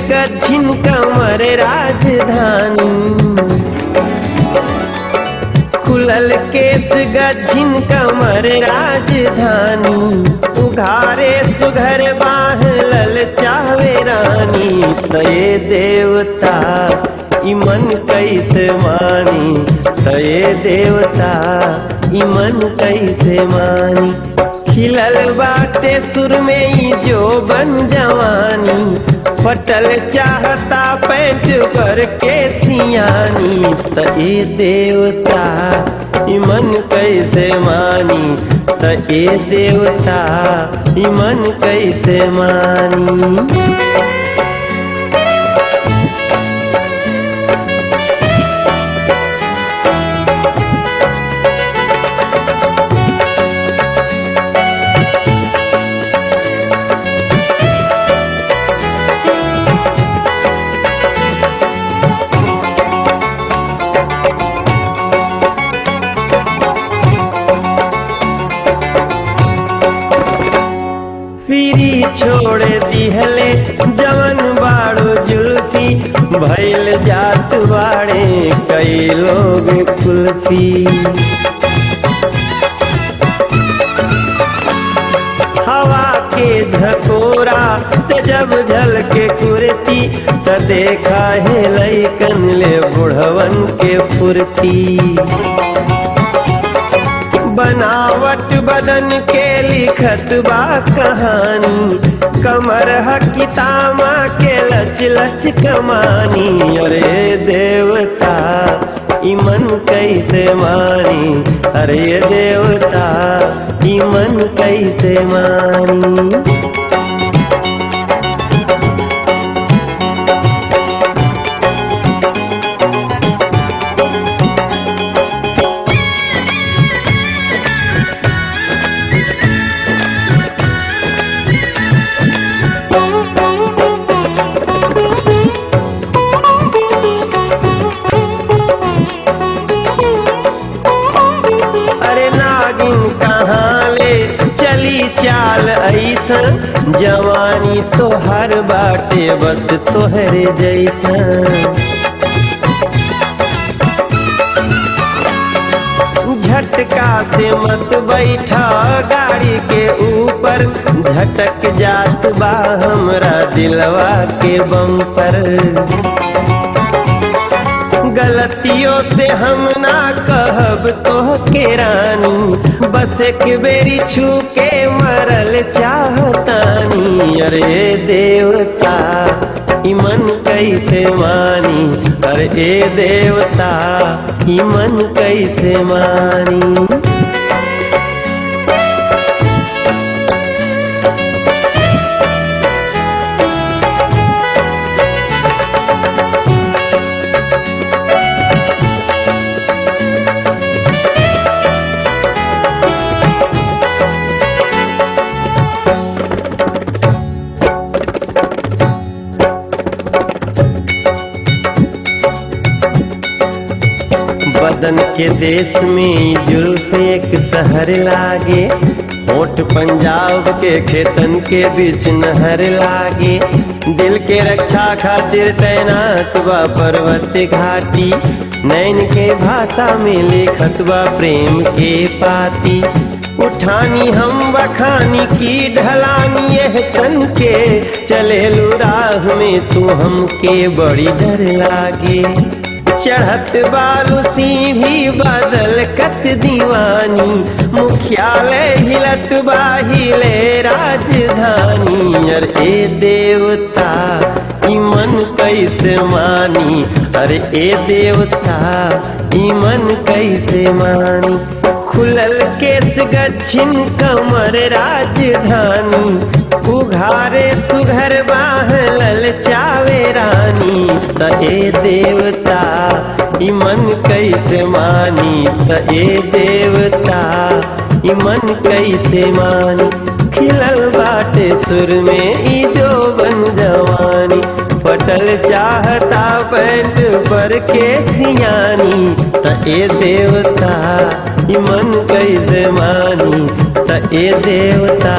गच्छिन कमर राजधानी, खुलल केस गच्छिन कमर राजधानी, उघारे सुघर बाह ललचावे रानी। तये देवता इमन कैसे मानी, तये देवता इमन कैसे मानी। खिलल बाटे सुर में ही जो बन जवानी, फटल चाहता पैंट पर के सियानी। तये देवता इमन कैसे मानी, तये देवता इमन कैसे मानी। पीरी छोड़ दिहले जवन बाड़ो जुल्फी, भइल जात बाड़े कई लोग कुल्फी। हवा के झकोरा से जब झलके कुर्ती, त देखा है लइकन ले बुढ़वन के फुर्ती। बनावट बदन के लिखत बा कहानी, कमर हकितामा के लच लच कमानी। अरे देवता इमन कैसे मानी, अरे देवता इमन कैसे मानी। चाल ऐसन जवानी तो हर बाटे बस तोहरे जैसन। झटका से मत बैठा गाड़ी के ऊपर, झटक जात बा हमरा दिलवा के बम्पर। गलतियों से हम ना कहब तो के रानी, बस एक बेरी छू के मरल चाहतानी। अरे देवता इमन कैसे मानी, अरे देवता इमन कैसे मानी। बदन के देश में जुल्फ एक शहर लागे, होठ पंजाब के खेतन के बीच नहर लागे। दिल के रक्षा खातिर तैनात बा पर्वत घाटी, नैन के भाषा में लिखत बा प्रेम के पाती। उठानी हम बखानी की ढलानी यह तन के, चले राह में तू हमके बड़ी डर लागे। चढ़त बालू सीढ़ी बदल कत दीवानी, मुख्यालय हिलत बाहिले राजधानी। अरे देवता इमन कैसे मानी, अरे ए देवता इमन कैसे मानी। खुलल केस गच्छिन कमर राजधानी, उघारे सुघर बाह ललचावे रानी। तये देवता इमन कैसे मानी, तये देवता इमन कैसे मानी। खिलल बाटे सुर में ई जो बन जवानी, फटल चाहता पैंट पर के सियानी। तये देवता इमन कैसे मानी, तये देवता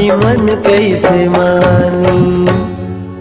इमन कैसे मानी।